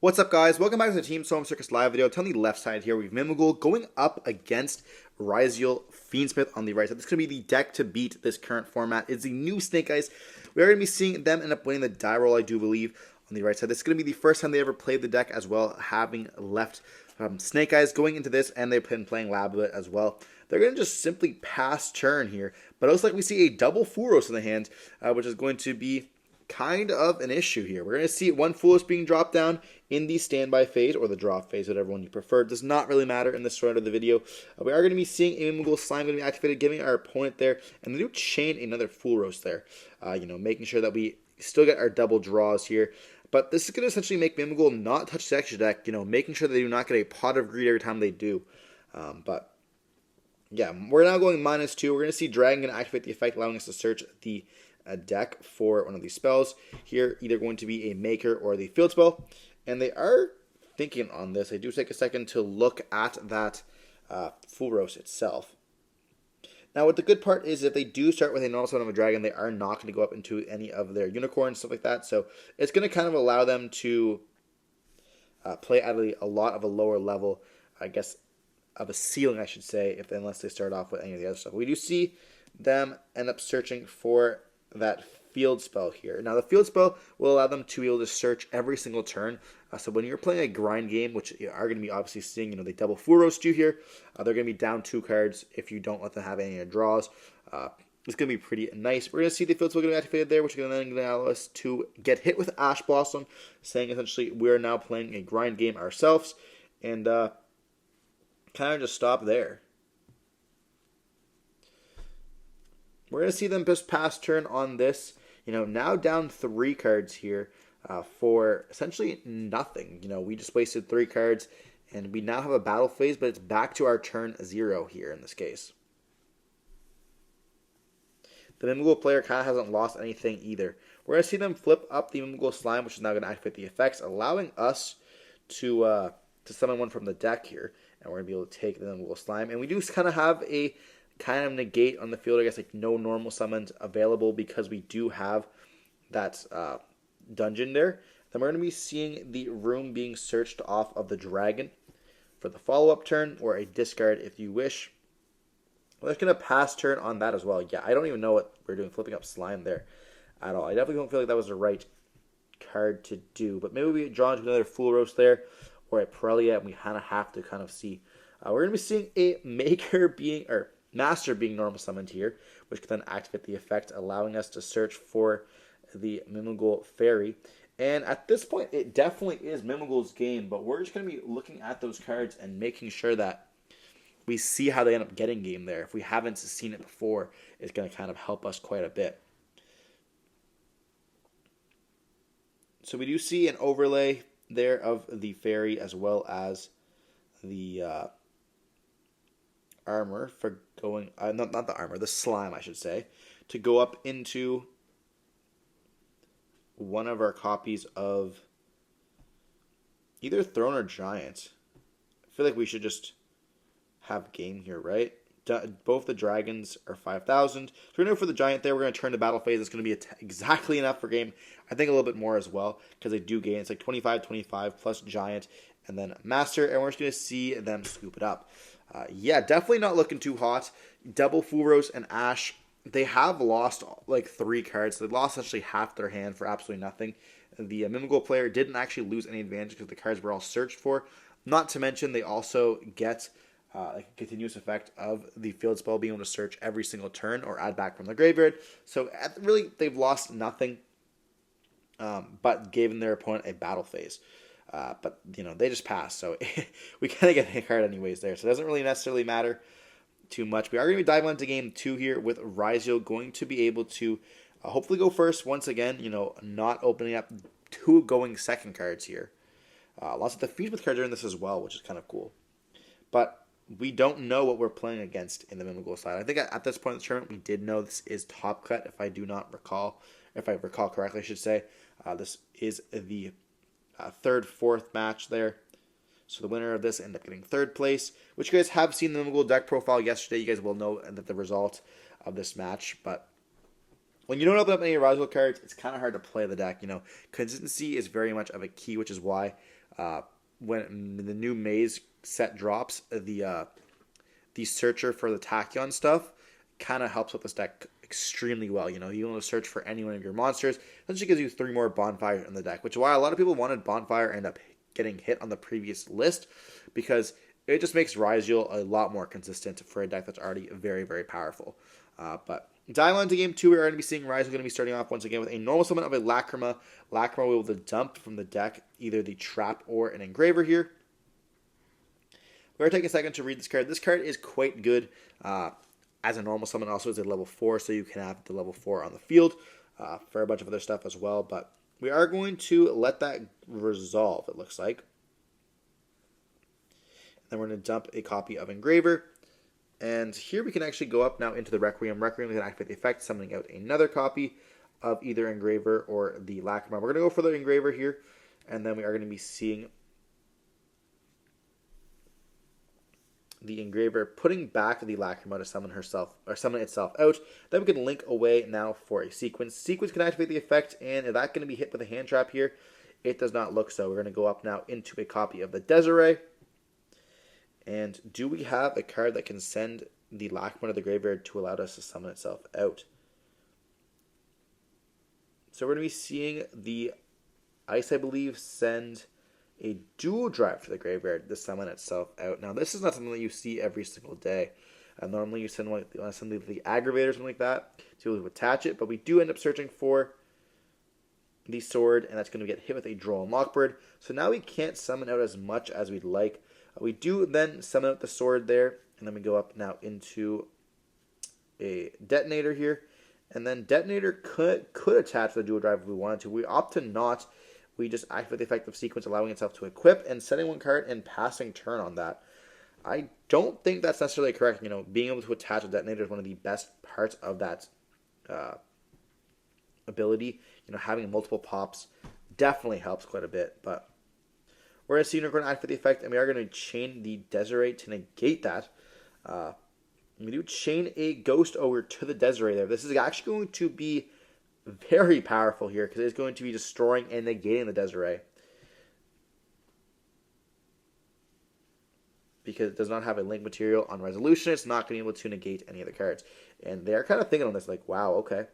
What's up, guys? Welcome back to the Team Solemn Circus live video. On the left side here, we have Mimighoul going up against Ryzeal Fiendsmith on the right side. This is going to be the deck to beat this current format. It's the new Snake Eyes. We are going to be seeing them end up winning the die roll, I do believe, on the right side. This is going to be the first time they ever played the deck as well, having left Snake Eyes going into this, and they've been playing Lablet as well. They're going to just simply pass turn here, but it looks like we see a double Furos in the hand, which is going to be kind of an issue here. We're going to see one Foolish being dropped down in the standby phase, or the draw phase, whatever one you prefer. It does not really matter in this round of the video. We are going to be seeing a Mimighoul Slime going to be activated, giving our opponent there, and they do chain another Full Roast there. Making sure that we still get our double draws here. But this is going to essentially make Mimighoul not touch the extra deck, making sure they do not get a Pot of Greed every time they do. But yeah, we're now going -2. We're going to see Dragon going to activate the effect, allowing us to search the deck for one of these spells. Here, either going to be a Maker or the Field Spell. And they are thinking on this. I do take a second to look at that Full Roast itself. Now, what the good part is, if they do start with a normal summon of a dragon, they are not going to go up into any of their unicorns, stuff like that. So it's going to kind of allow them to play at a lot of a lower level, I guess, of a ceiling, I should say, unless they start off with any of the other stuff. We do see them end up searching for that field spell here. Now, the field spell will allow them to be able to search every single turn. So when you're playing a grind game, which you are going to be obviously seeing, they double Full Roast you here. They're going to be down 2 cards if you don't let them have any draws. It's going to be pretty nice. We're going to see the field spell getting activated there, which is going to then allow us to get hit with Ash Blossom, saying essentially we are now playing a grind game ourselves, and kind of just stop there. We're going to see them just pass turn on this. Now down 3 cards here for essentially nothing. We just wasted 3 cards, and we now have a battle phase, but it's back to our turn 0 here in this case. The Mimighoul player kind of hasn't lost anything either. We're going to see them flip up the Mimighoul Slime, which is now going to activate the effects, allowing us to summon one from the deck here. And we're going to be able to take the Mimighoul Slime. And we do kind of have a kind of negate on the field, I guess, like no normal summons available because we do have that dungeon there. Then we're going to be seeing the room being searched off of the dragon for the follow-up turn, or a discard if you wish. We're just going to pass turn on that as well. Yeah, I don't even know what we're doing, flipping up Slime there at all. I definitely don't feel like that was the right card to do, but maybe we draw into another Full Roast there, or a Prelia, and we kind of have to kind of see. We're going to be seeing a Master being normal summoned here, which can then activate the effect, allowing us to search for the Mimighoul Fairy. And at this point, it definitely is Mimighoul's game, but we're just going to be looking at those cards and making sure that we see how they end up getting game there. If we haven't seen it before, it's going to kind of help us quite a bit. So we do see an overlay there of the Fairy as well as the armor for going, not the armor, the slime, I should say, to go up into one of our copies of either Throne or Giant. I feel like we should just have game here, right? Both the dragons are 5,000. So we're going to go for the Giant there. We're going to turn the battle phase. It's going to be exactly enough for game. I think a little bit more as well, because they do gain. It's like 25, 25 plus Giant, and then Master, and we're just going to see them scoop it up. Yeah, definitely not looking too hot. Double Full Roast and Ash. They have lost like 3 cards. So they lost essentially half their hand for absolutely nothing. The Mimighoul player didn't actually lose any advantage because the cards were all searched for. Not to mention they also get like a continuous effect of the field spell being able to search every single turn or add back from the graveyard. So really, they've lost nothing, but gave their opponent a battle phase. But, they just pass. So we kind of get a card anyways there. So it doesn't really necessarily matter too much. We are going to be diving into game 2 here with Ryzeal going to be able to hopefully go first once again. Not opening up 2 going second cards here. Lots of the Fiendsmith cards are in this as well, which is kind of cool. But we don't know what we're playing against in the Mimighoul side. I think at this point in the tournament, we did know this is top cut, if I recall correctly, I should say. This is the 3rd, 4th match there. So the winner of this ended up getting 3rd place, which you guys have seen the Mimighoul deck profile yesterday. You guys will know that the result of this match. But when you don't open up any Ryzeal cards, it's kind of hard to play the deck. Consistency is very much of a key, which is why when the new Maze set drops, the searcher for the Tachyon stuff kind of helps with this deck extremely well. You want to search for any one of your monsters. Essentially gives you 3 more Bonfire in the deck, which is why a lot of people wanted Bonfire end up getting hit on the previous list, because it just makes Ryzeal a lot more consistent for a deck that's already very, very powerful. But diving on to game 2, we're going to be seeing Ryzeal going to be starting off once again with a normal summon of a Lacrima. Lacrima will be able to dump from the deck either the Trap or an Engraver here. We're going to take a second to read this card. This card is quite good as a normal summon. Also is a level 4, so you can have the level 4 on the field for a bunch of other stuff as well. But we are going to let that resolve, it looks like. And then we're going to dump a copy of Engraver. And here we can actually go up now into the Requiem. Requiem can activate the effect, summoning out another copy of either Engraver or the Lacrima. We're going to go for the Engraver here. And then we are going to be seeing the Engraver putting back the Lacrima to summon herself, or summon itself out. Then we can link away now for a Sequence. Sequence can activate the effect, and is that going to be hit with a hand trap here? It does not look so. We're going to go up now into a copy of the Desiree. And do we have a card that can send the Lacrima to the graveyard to allow us to summon itself out? So we're going to be seeing the Ice, I believe, send a Duel Drive to the graveyard to summon itself out. Now, this is not something that you see every single day. Normally, you send the Aggravator or something like that to be able to attach it, but we do end up searching for the sword, and that's going to get hit with a Droll and Lockbird. So now we can't summon out as much as we'd like. We do then summon out the sword there, and then we go up now into a Detonator here, and then Detonator could attach the Duel Drive if we wanted to. We opt to not. We just activate the effect of Sequence, allowing itself to equip and setting one card and passing turn on that. I don't think that's necessarily correct. Being able to attach a Detonator is one of the best parts of that ability. Having multiple pops definitely helps quite a bit. But we're going to see Unicorn activate the effect, and we are going to chain the Desiree to negate that. We do chain a Ghost Ogre to the Desiree there. This is actually going to be very powerful here, because it's going to be destroying and negating the Desiree, because it does not have a link material on Resolution. It's not going to be able to negate any of the cards, and they're kind of thinking on this like, wow, okay.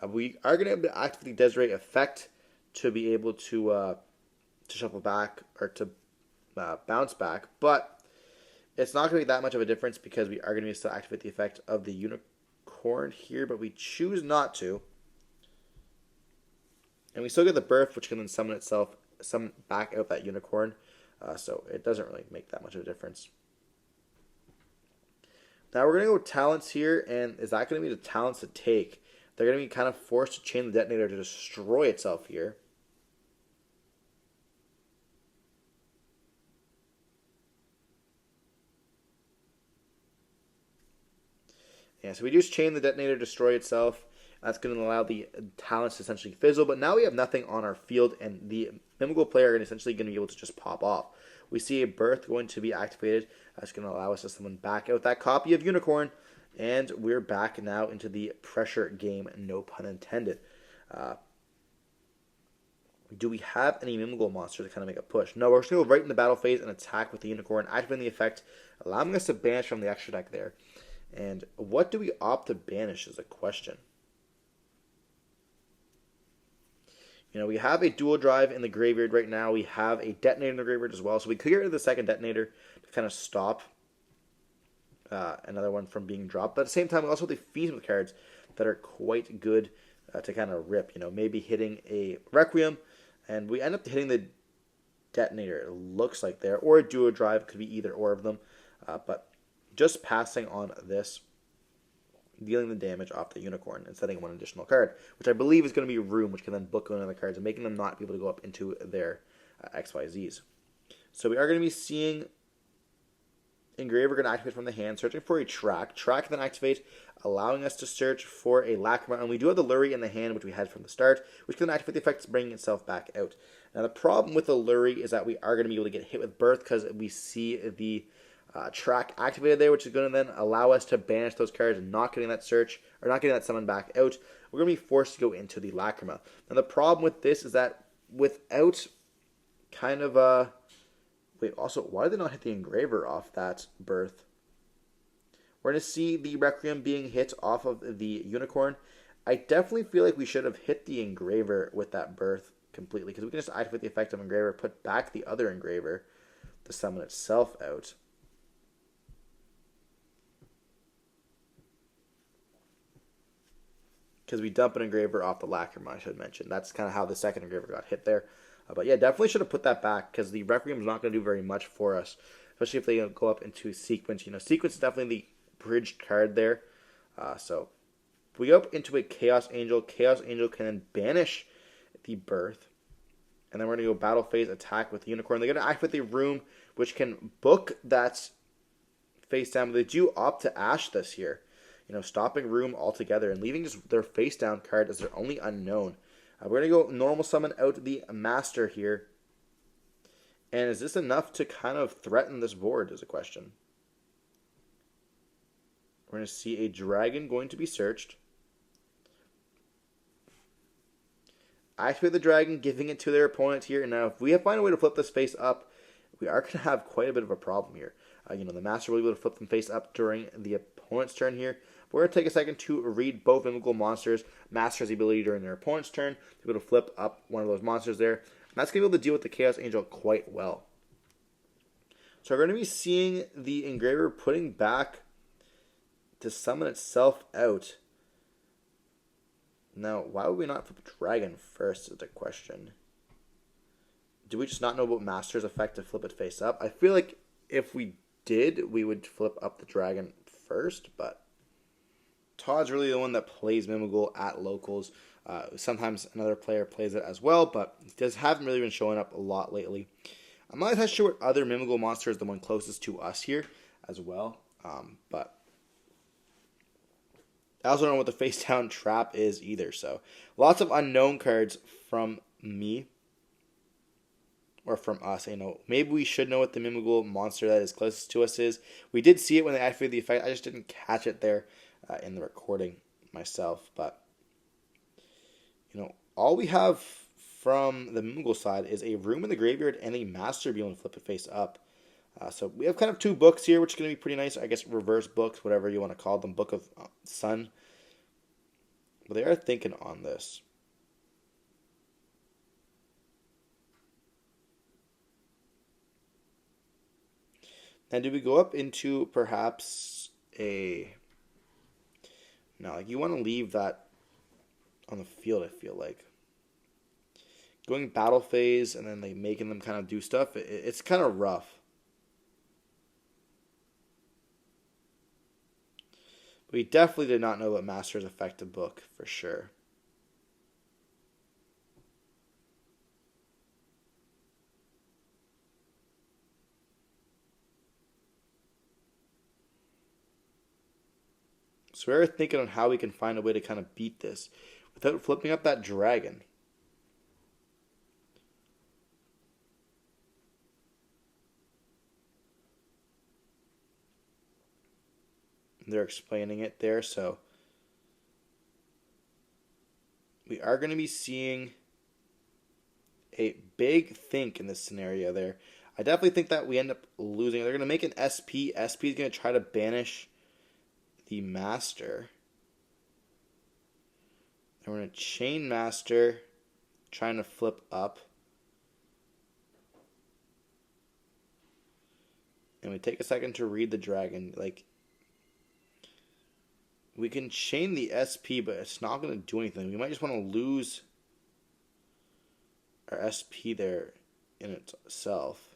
We are going to be able to activate the Desiree effect to be able to shuffle back or to bounce back, but it's not going to be that much of a difference, because we are going to be able to activate the effect of the Unicorn here, but we choose not to. And we still get the Birth, which can then summon back out that Unicorn. So it doesn't really make that much of a difference. Now we're going to go with Talents here, and is that going to be the Talents to take? They're going to be kind of forced to chain the Detonator to destroy itself here. Yeah, so we just chain the Detonator to destroy itself. That's going to allow the Talents to essentially fizzle. But now we have nothing on our field, and the Mimighoul player are essentially going to be able to just pop off. We see a Birth going to be activated. That's going to allow us to summon back out that copy of Unicorn. And we're back now into the pressure game, no pun intended. Do we have any Mimighoul monsters to kind of make a push? No, we're just going to go right in the battle phase and attack with the Unicorn, activating the effect, allowing us to banish from the extra deck there. And what do we opt to banish is a question. We have a Duel Drive in the graveyard right now. We have a Detonator in the graveyard as well. So we could get rid of the second Detonator to kind of stop another one from being dropped. But at the same time, we also have the Feasmith cards that are quite good to kind of rip. Maybe hitting a Requiem, and we end up hitting the Detonator, it looks like there. Or a Duel Drive, could be either or of them. But just passing on this, dealing the damage off the Unicorn and setting one additional card, which I believe is going to be Room, which can then book one of the cards and making them not be able to go up into their XYZs. So we are going to be seeing Engraver going to activate from the hand, searching for a Track. Track then activate, allowing us to search for a Lacrima, and we do have the Lurie in the hand, which we had from the start, which can then activate the effect, bringing itself back out. Now the problem with the Lurie is that we are going to be able to get hit with Birth, because we see the track activated there, which is going to then allow us to banish those cards and not getting that search, or not getting that summon back out. We're going to be forced to go into the Lacrima. Now the problem with this is that without kind of wait, also, why did they not hit the Engraver off that birth? We're going to see the Requiem being hit off of the Unicorn. I definitely feel like we should have hit the Engraver with that birth completely, because we can just activate the effect of Engraver, put back the other Engraver to summon itself out. Because we dump an Engraver off the Lacrima, I should mention. That's kind of how the second Engraver got hit there. But yeah, definitely should have put that back, because the Requiem is not going to do very much for us, especially if they go up into Sequence. Sequence is definitely the bridged card there. So if we go up into a Chaos Angel, Chaos Angel can then banish the birth. And then we're going to go Battle Phase attack with the Unicorn. They're going to activate the Room, which can book that face down. But they do opt to Ash this here. Stopping Room altogether and leaving just their face down card as their only unknown. We're going to go normal summon out the Master here. And is this enough to kind of threaten this board is a question. We're going to see a Dragon going to be searched. Activate the Dragon, giving it to their opponent here. And now if we find a way to flip this face up, we are going to have quite a bit of a problem here. The Master will be able to flip them face up during the opponent's turn here. We're going to take a second to read both Mimighoul monsters. Master has the ability during their opponent's turn to be able to flip up one of those monsters there. And that's going to be able to deal with the Chaos Angel quite well. So we're going to be seeing the Engraver putting back to summon itself out. Now, why would we not flip Dragon first is the question. Do we just not know about Master's effect to flip it face up? I feel like if we did, we would flip up the Dragon first, but Todd's really the one that plays Mimighoul at locals. Sometimes another player plays it as well, but it haven't really been showing up a lot lately. I'm not entirely sure what other Mimighoul monster is the one closest to us here as well, but I also don't know what the face down trap is either. So lots of unknown cards from me. Or from us, maybe we should know what the Mimighoul monster that is closest to us is. We did see it when they activated the effect. I just didn't catch it there in the recording myself. But, all we have from the Mimighoul side is a Room in the Graveyard and a Master being able to flip it face up. So we have kind of two books here, which is going to be pretty nice. I guess reverse books, whatever you want to call them. Book of Sun. But they are thinking on this. And do we go up into perhaps a... No, you want to leave that on the field, I feel like. Going battle phase and then making them kind of do stuff, it's kind of rough. But we definitely did not know what Master's effective book, for sure. So we're thinking on how we can find a way to kind of beat this without flipping up that Dragon. They're explaining it there, so we are going to be seeing a big think in this scenario there. I definitely think that we end up losing. They're going to make an SP. SP is going to try to banish the Master. And we're going to chain Master, trying to flip up. And we take a second to read the Dragon. We can chain the SP, but it's not going to do anything. We might just want to lose our SP there in itself.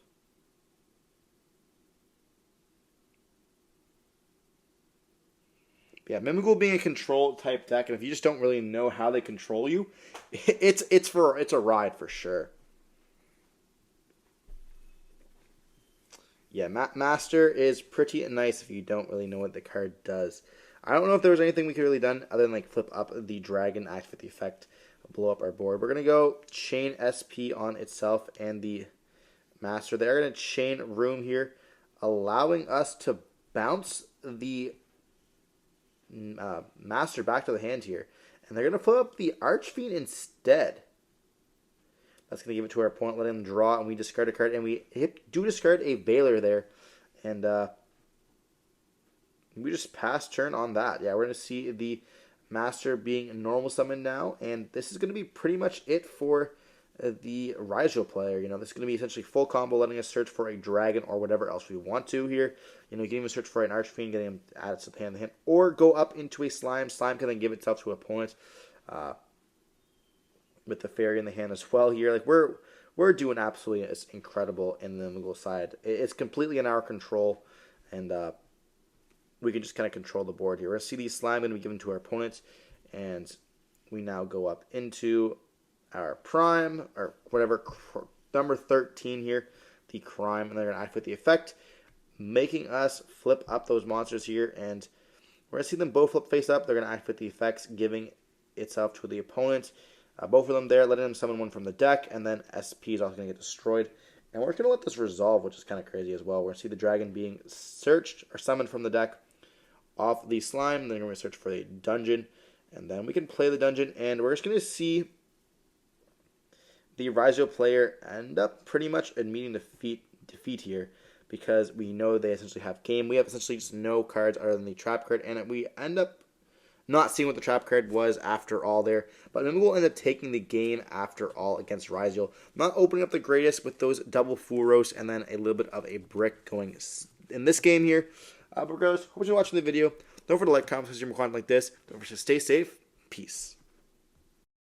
Yeah, Mimighoul being a control type deck, and if you just don't really know how they control you, it's a ride for sure. Yeah, Master is pretty nice if you don't really know what the card does. I don't know if there was anything we could really done other than flip up the Dragon, activate the effect, blow up our board. We're gonna go chain SP on itself and the Master. They're gonna chain Room here, allowing us to bounce the Master back to the hand here. And they're going to flip up the Archfiend instead. That's going to give it to our opponent, let him draw, and we discard a card. And we do discard a Veiler there. And we just pass turn on that. Yeah, we're going to see the Master being normal summon now. And this is going to be pretty much it for the Ryzeal player. You know, this is going to be essentially full combo, letting us search for a dragon or whatever else we want to here. You know, you can even search for an Archfiend, getting him added to the hand, or go up into a Slime. Slime can then give itself to an opponent with the Fairy in the hand as well here. Like, we're doing absolutely incredible in the Mimighoul side. It's completely in our control, and we can just kind of control the board here. We're going to see these Slime going to be given to our opponents, and we now go up into our Prime, or whatever, number 13 here, the Crime, and they're going to activate the effect, making us flip up those monsters here, and we're going to see them both flip face up. They're going to activate the effects, giving itself to the opponent. Both of them there, letting them summon one from the deck, and then SP is also going to get destroyed. And we're going to let this resolve, which is kind of crazy as well. We're going to see the dragon being searched, or summoned from the deck, off the Slime, and then we're going to search for a dungeon, and then we can play the dungeon, and we're just going to see the Ryzeal player end up pretty much admitting defeat here, because we know they essentially have game. We have essentially just no cards other than the trap card, and we end up not seeing what the trap card was after all there. But Mimighoul will end up taking the game after all against Ryzeal. Not opening up the greatest with those double full roasts and then a little bit of a brick going in this game here. But regardless, hope you're watching the video. Don't forget to like, comment, subscribe, more content like this. Don't forget to stay safe. Peace.